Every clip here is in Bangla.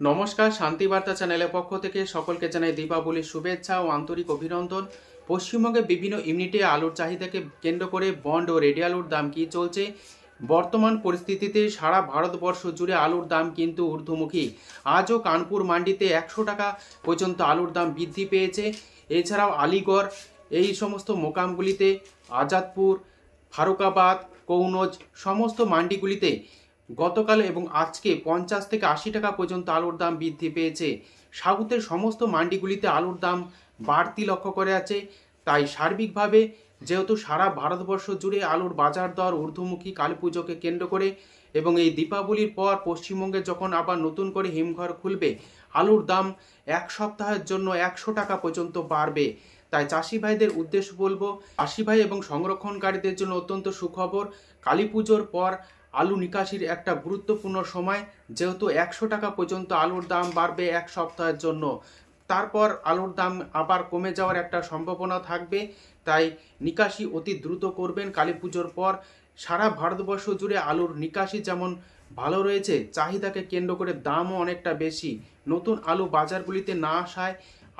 নমস্কার, শান্তিবার্তা চ্যানেলের পক্ষ থেকে সকলকে জানাই দীপাবলির শুভেচ্ছা ও আন্তরিক অভিনন্দন। পশ্চিমবঙ্গে বিভিন্ন ইউনিটে আলুর চাহিদাকে কেন্দ্র করে বন্ড ও রেডি আলুর দাম কী চলছে? বর্তমান পরিস্থিতিতে সারা ভারতবর্ষ জুড়ে আলুর দাম কিন্তু ঊর্ধ্বমুখী। আজও কানপুর মান্ডিতে 100 টাকা পর্যন্ত আলুর দাম বৃদ্ধি পেয়েছে। এছাড়াও আলিগড় এই সমস্ত মোকামগুলিতে, আজাদপুর, ফারুকাবাদ, কৌনজ সমস্ত মান্ডিগুলিতে গতকাল এবং আজকে 50 থেকে 80 টাকা পর্যন্ত আলুর দাম বৃদ্ধি পেয়েছে। সাউথের সমস্ত মান্ডিগুলিতে আলুর দাম বাড়তি লক্ষ্য করে আছে। তাই সার্বিকভাবে যেহেতু সারা ভারতবর্ষ জুড়ে আলুর বাজার দর ঊর্ধ্বমুখী কালী পুজোকে কেন্দ্র করে এবং এই দীপাবলির পর পশ্চিমবঙ্গে যখন আবার নতুন করে হিমঘর খুলবে, আলুর দাম এক সপ্তাহের জন্য 100 টাকা পর্যন্ত বাড়বে। তাই চাষি ভাইদের উদ্দেশ্য বলবো, চাষি ভাই এবং সংরক্ষণকারীদের জন্য অত্যন্ত সুখবর। কালী পুজোর পর আলু নিকাশির একটা গুরুত্বপূর্ণ সময়, যেহেতু 100 টাকা পর্যন্ত আলুর দাম বাড়বে এক সপ্তাহের জন্য। তারপর আলুর দাম আবার কমে যাওয়ার একটা সম্ভাবনা থাকবে। তাই নিকাশি অতি দ্রুত করবেন কালী পুজোর পর। সারা ভারতবর্ষ জুড়ে আলুর নিকাশি যেমন ভালো রয়েছে, চাহিদাকে কেন্দ্র করে দামও অনেকটা বেশি। নতুন আলু বাজারগুলিতে না আসায়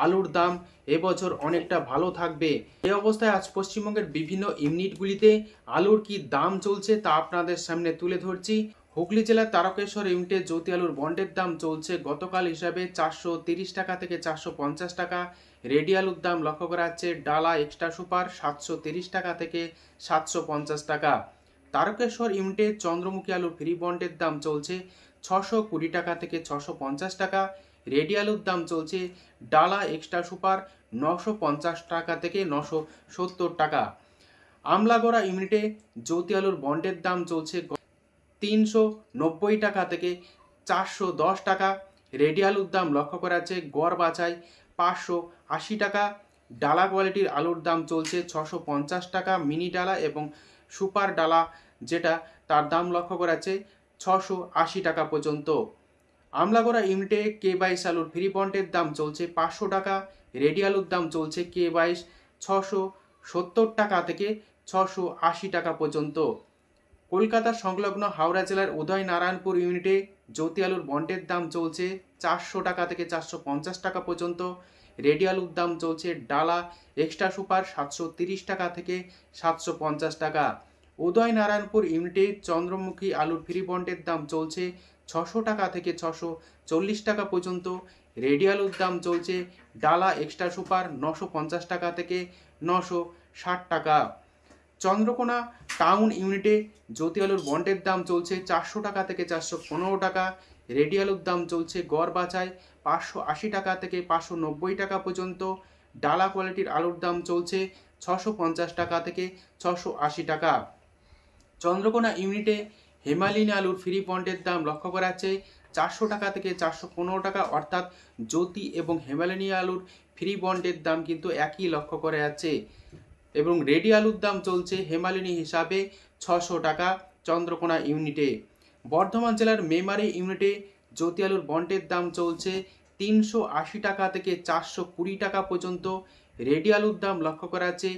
আলুর দাম এবছর অনেকটা ভালো থাকবে। এই অবস্থায় আজ পশ্চিমবঙ্গের বিভিন্ন ইউনিটগুলিতে আলুর কি দাম চলছে তা আপনাদের সামনে তুলে ধরছি। হুগলি জেলার তারকেশ্বর ইউনিটে জ্যোতি আলুর বন্ডের দাম চলছে গতকাল হিসাবে 430 টাকা থেকে 450 টাকা। রেডি আলুর দাম লক্ষ্য করা যাচ্ছে ডালা এক্সট্রা সুপার 730 টাকা থেকে 750 টাকা। তারকেশ্বর ইউনিটে চন্দ্রমুখী আলুর ফ্রি বন্ডের দাম চলছে 620 টাকা থেকে 650 টাকা। রেডি আলুর দাম চলছে ডালা এক্সট্রা সুপার 950 টাকা থেকে 970 টাকা। আমলাগড়া ইউনিটে জ্যোতি আলুর বন্ডের দাম চলছে 390 টাকা থেকে 410 টাকা। রেডি আলুর দাম লক্ষ্য করা যাচ্ছে গড় বাছাই 580 টাকা। ডালা কোয়ালিটির আলুর দাম চলছে 650 টাকা মিনি ডালা এবং সুপার ডালা, যেটা তার দাম লক্ষ্য করা যাচ্ছে 680 টাকা পর্যন্ত। আমলাগড়া ইউনিটে K22 আলুর ফ্রি বন্ডের দাম চলছে 500 টাকা। রেডি আলুর দাম চলছে K22 670 টাকা থেকে 680 টাকা পর্যন্ত। কলকাতা সংলগ্ন হাওড়া জেলার উদয়নারায়ণপুর ইউনিটে জ্যোতি আলুর বন্ডের দাম চলছে 400 টাকা থেকে 450 টাকা পর্যন্ত। রেডি আলুর দাম চলছে ডালা এক্সট্রা সুপার 730 টাকা থেকে 750 টাকা। উদয়নারায়ণপুর ইউনিটে চন্দ্রমুখী আলুর ফ্রি বন্ডের দাম চলছে 600 টাকা থেকে 640 টাকা পর্যন্ত। রেডি আলুর দাম চলছে ডালা এক্সট্রা সুপার 950 টাকা থেকে 960 টাকা। চন্দ্রকোনা টাউন ইউনিটে জ্যোতি আলুর বন্ডের দাম চলছে 400 টাকা থেকে 415 টাকা। রেডি আলুর দাম চলছে গড় বাছাই 580 টাকা থেকে 590 টাকা পর্যন্ত। ডালা কোয়ালিটির আলুর দাম চলছে 650 টাকা থেকে 680 টাকা। চন্দ্রকোনা ইউনিটে হেমালিনী আলুর ফ্রি বন্ডের দাম লক্ষ্য করা যাচ্ছে 400 টাকা থেকে 415 টাকা, অর্থাৎ জ্যোতি এবং হেমালিনী আলুর ফ্রি বন্ডের দাম কিন্তু একই লক্ষ্য করা যাচ্ছে। এবং রেডি আলুর দাম চলছে হেমালিনী হিসাবে 600 টাকা চন্দ্রকোনা ইউনিটে। বর্ধমান জেলার মেমারি ইউনিটে জ্যোতি আলুর বন্ডের দাম চলছে 380 টাকা থেকে 420 টাকা পর্যন্ত। রেডি আলুর দাম লক্ষ্য করা যাচ্ছে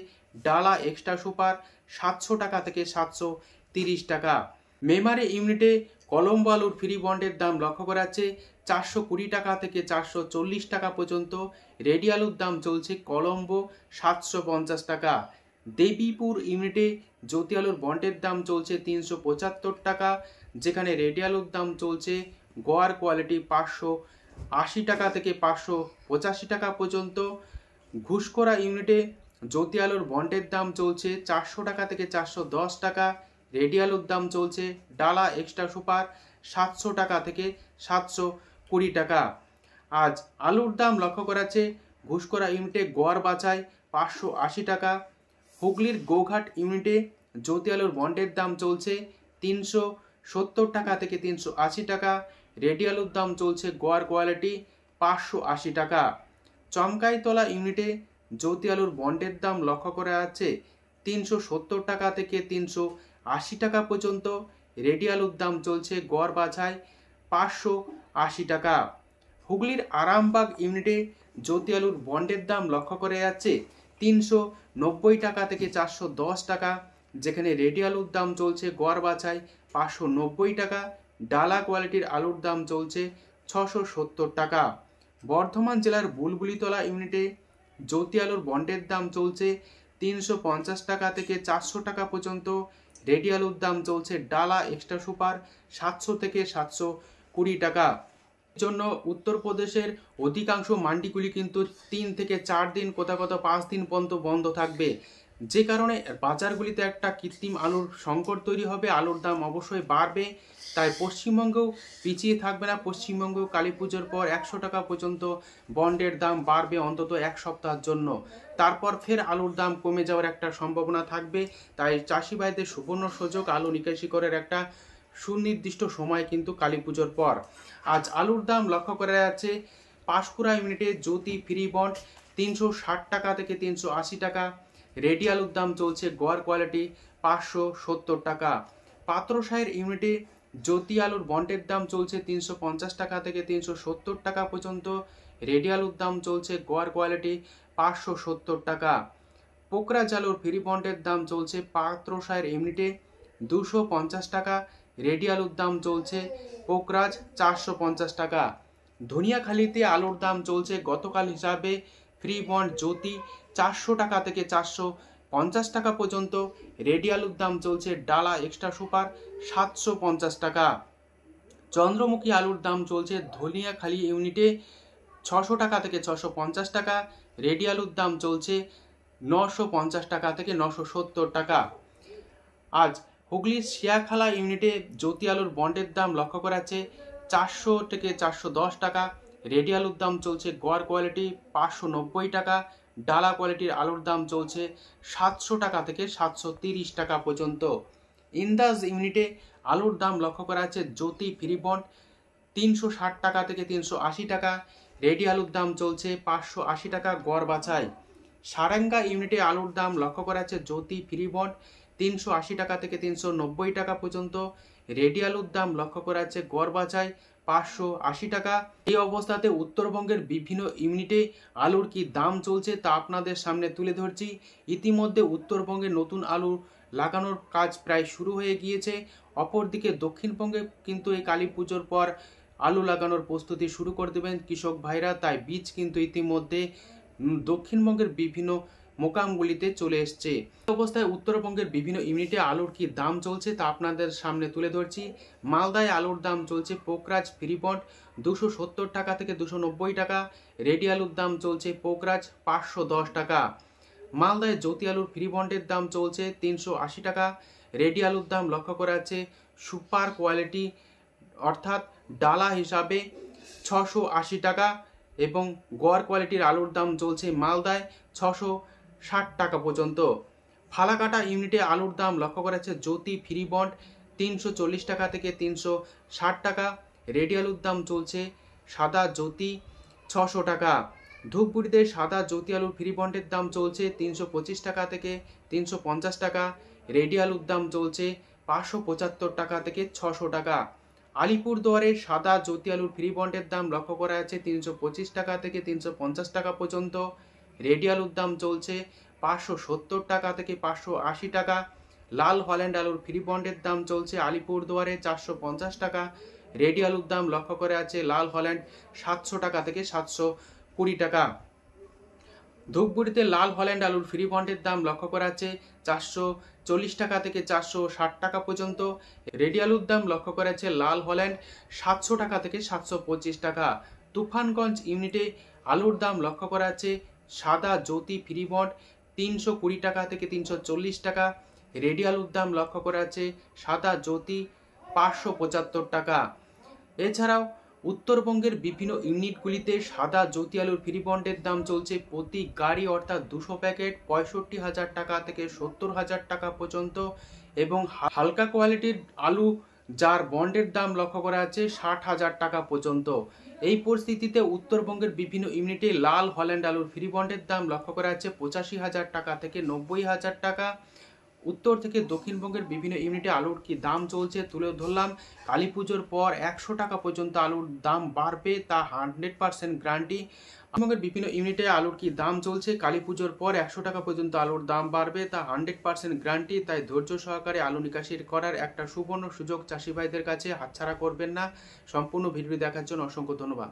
ডালা এক্সট্রা সুপার 700 টাকা থেকে 730 টাকা। মেমারি ইউনিটে কলম্বো আলুর ফ্রি বন্ডের দাম লক্ষ্য করা যাচ্ছে 420 টাকা থেকে 440 টাকা পর্যন্ত। রেডি আলুর দাম চলছে কলম্বো 750 টাকা। দেবীপুর ইউনিটে জ্যোতি আলুর বন্ডের দাম চলছে 375 টাকা, যেখানে রেডি আলুর দাম চলছে গড় কোয়ালিটি 580 টাকা থেকে 585 টাকা পর্যন্ত। ঘুষকরা ইউনিটে জ্যোতি আলুর বন্ডের দাম চলছে 400 টাকা থেকে 410 টাকা। রেডি আলুর দাম চলছে ডালা এক্সট্রা সুপার 700 টাকা থেকে 720 টাকা। আজ আলুর দাম লক্ষ্য করা যাচ্ছে ঘুষকরা ইউনিটে গড় বাছাই 580 টাকা। হুগলির গোঘাট ইউনিটে জ্যোতি আলুর বন্ডের দাম চলছে 370 টাকা থেকে 380 টাকা। রেডি আলুর দাম চলছে গড় কোয়ালিটি 580 টাকা। চমকাইতলা ইউনিটে জ্যোতি আলুর বন্ডের দাম লক্ষ্য করা যাচ্ছে 370 টাকা থেকে 380 টাকা পর্যন্ত। রেডি আলুর দাম চলছে গড় বাছাই 580 টাকা। হুগলির আরামবাগ ইউনিটে জ্যোতি আলুর বন্ডের দাম লক্ষ্য করা যাচ্ছে 390 টাকা থেকে 410 টাকা, যেখানে রেডি আলুর দাম চলছে গড় বাছাই 590 টাকা। ডালা কোয়ালিটির আলুর দাম চলছে 670 টাকা। বর্ধমান জেলার বুলবুলিতলা ইউনিটে জ্যোতি আলুর বন্ডের দাম চলছে 350 টাকা থেকে 400 টাকা পর্যন্ত। রেডি আলুর দাম চলছে ডালা এক্সট্রা সুপার 700 থেকে 720 টাকা। জন্য উত্তরপ্রদেশের অধিকাংশ মান্ডিগুলি কিন্তু 3 থেকে 4 দিন, কোথাও কোথাও 5 দিন পর্যন্ত বন্ধ থাকবে, যে কারণে বাজারগুলিতে একটা কৃত্রিম আলুর সংকট তৈরি হবে। আলুর দাম অবশ্যই বাড়বে, তাই পশ্চিমবঙ্গেও পিছিয়ে থাকবে না। পশ্চিমবঙ্গেও কালী পুজোর পর 100 টাকা পর্যন্ত বন্ডের দাম বাড়বে অন্তত 1 সপ্তাহের জন্য। তারপর ফের আলুর দাম কমে যাওয়ার একটা সম্ভাবনা থাকবে। তাই চাষি ভাইদের সুবর্ণ সুযোগ, আলু নিকাশি করার একটা সুনির্দিষ্ট সময় কিন্তু কালী পুজোর পর। আজ আলুর দাম লক্ষ্য করা যাচ্ছে পাঁশকুড়া ইউনিটে জ্যোতি ফ্রি বন্ড 360 টাকা থেকে 380 টাকা। রেডি আলুর দাম চলছে গড় কোয়ালিটি 570 টাকা। পাত্রসাহের ইউনিটে জ্যোতি আলুর বন্ডের দাম চলছে 350 টাকা থেকে 370 টাকা পর্যন্ত। রেডি আলুর দাম চলছে গড় কোয়ালিটি 570 টাকা। পোকরাজ আলুর ফ্রি বন্ডের দাম চলছে পাত্রসাহের ইউনিটে 250 টাকা। রেডি আলুর দাম চলছে পোকরাজ 450 টাকা। ধনিয়াখালীতে আলুর দাম চলছে গতকাল হিসাবে ফ্রি বন্ড জ্যোতি 400 টাকা থেকে 450 টাকা পর্যন্ত। রেডি আলুর দাম চলছে ডালা এক্সট্রা সুপার 750 টাকা। চন্দ্রমুখী আলুর দাম চলছে ধনিয়াখালী ইউনিটে 600 টাকা থেকে 650 টাকা। রেডি আলুর দাম চলছে 950 টাকা থেকে 970 টাকা। আজ হুগলির শিয়াখালা ইউনিটে জ্যোতি আলুর বন্ডের দাম লক্ষ্য করা যাচ্ছে 400 থেকে 410 টাকা। রেডি আলুর দাম চলছে গড় কোয়ালিটি 590 টাকা। ডালা কোয়ালিটির আলুর দাম চলছে 700 টাকা থেকে 730 টাকা পর্যন্ত। ইন্দাজ ইউনিটে আলুর দাম লক্ষ্য করা যাচ্ছে জ্যোতি ফ্রি বন্ড 360 টাকা থেকে 380 টাকা। রেডি আলুর দাম চলছে 580 টাকা গড় বাছাই। সারেঙ্গা ইউনিটে আলুর দাম লক্ষ্য করা যাচ্ছে জ্যোতি ফ্রি বন্ড 380 টাকা থেকে 390 টাকা পর্যন্ত। রেডি আলুর দাম লক্ষ্য করা যাচ্ছে গড় বাছাই 580 টাকা। এই অবস্থাতে উত্তরবঙ্গের বিভিন্ন ইউনিটে আলুর কি দাম চলছে তা আপনাদের সামনে তুলে ধরছি। ইতিমধ্যে উত্তরবঙ্গে নতুন আলু লাগানোর কাজ প্রায় শুরু হয়ে গিয়েছে। অপরদিকে দক্ষিণবঙ্গে কিন্তু এই কালী পুজোর পর আলু লাগানোর প্রস্তুতি শুরু করে দেবেন কৃষক ভাইরা। তাই বীজ কিন্তু ইতিমধ্যে দক্ষিণবঙ্গের বিভিন্ন মোকামগুলিতে চলে এসছে। অবস্থায় উত্তরবঙ্গের বিভিন্ন ইউনিটে আলুর কি দাম চলছে তা আপনাদের সামনে তুলে ধরছি। মালদায় আলুর দাম চলছে পোকরাজ ফ্রি বন্ড 270 টাকা থেকে 290 টাকা। রেডি আলুর দাম চলছে পোকরাজ 510 টাকা। মালদায় জ্যোতি আলুর ফ্রি বন্ডের দাম চলছে 380 টাকা। রেডি আলুর দাম লক্ষ্য করা যাচ্ছে সুপার কোয়ালিটি অর্থাৎ ডালা হিসাবে 680 টাকা এবং গড় কোয়ালিটির আলুর দাম চলছে মালদায় 660 টাকা পর্যন্ত। ফালাকাটা ইউনিটে আলুর দাম লক্ষ্য করা যাচ্ছে জ্যোতি ফ্রি বন্ড 340 টাকা থেকে 360 টাকা। রেডি আলুর দাম চলছে সাদা জ্যোতি 600 টাকা। ধূপগুড়িতে সাদা জ্যোতি আলুর ফ্রি বন্ডের দাম চলছে 325 টাকা থেকে 350 টাকা। রেডি আলুর দাম চলছে 575 টাকা থেকে 600 টাকা। আলিপুরদুয়ারে সাদা জ্যোতি আলুর ফ্রি বন্ডের দাম লক্ষ্য করা যাচ্ছে 325 টাকা থেকে 350 টাকা পর্যন্ত। রেডি আলুর দাম চলছে 570 টাকা থেকে 580 টাকা। লাল হল্যান্ড আলুর ফ্রি বন্ডের দাম চলছে আলিপুরদুয়ারে 450 টাকা। রেডি আলুর দাম লক্ষ্য করা যাচ্ছে লাল হল্যান্ড 700 টাকা থেকে 720 টাকা। ধূপগুড়িতে লাল হল্যান্ড আলুর ফ্রি বন্ডের দাম লক্ষ্য করা যাচ্ছে 440 টাকা থেকে 460 টাকা পর্যন্ত। রেডি আলুর দাম লক্ষ্য করা যাচ্ছে লাল হল্যান্ড 700 টাকা থেকে 725 টাকা। তুফানগঞ্জ ইউনিটে আলুর দাম লক্ষ্য করা যাচ্ছে সাদা জ্যোতি ফ্রি বন্ড 320 টাকা থেকে 340 টাকা। রেডি আলুর দাম লক্ষ্য করা যাচ্ছে সাদা জ্যোতি 575 টাকা। এছাড়াও উত্তরবঙ্গের বিভিন্ন ইউনিটগুলিতে সাদা জ্যোতি আলুর ফ্রি বন্ডের দাম চলছে প্রতি গাড়ি অর্থাৎ 200 প্যাকেট 65,000 টাকা থেকে 70,000 টাকা পর্যন্ত এবং হালকা কোয়ালিটির আলু যার বন্ডের দাম লক্ষ্য করা যাচ্ছে 60,000 টাকা পর্যন্ত। এই পরিস্থিতিতে উত্তরবঙ্গের বিভিন্ন ইউনিটে লাল হল্যান্ড আলুর ফ্রি বন্ডের দাম লক্ষ্য করা যাচ্ছে 85,000 টাকা থেকে 90,000 টাকা। উত্তর থেকে দক্ষিণবঙ্গের বিভিন্ন ইউনিটে আলুর কি দাম চলছে তুলে ধরলাম। কালী পুজোর পর 100 টাকা পর্যন্ত আলুর দাম বাড়বে, তা 100% গ্যারান্টি। পশ্চিমবঙ্গের বিভিন্ন ইউনিটে আলুর কি দাম চলছে, কালী পুজোর পর 100 টাকা পর্যন্ত আলুর দাম বাড়বে, তা 100% গ্যারান্টি। তাই ধৈর্য সহকারে আলু নিকাশি করার একটা সুবর্ণ সুযোগ চাষি ভাইদের কাছে হাতছাড়া করবেন না। সম্পূর্ণ ভিডিও দেখার জন্য অসংখ্য ধন্যবাদ।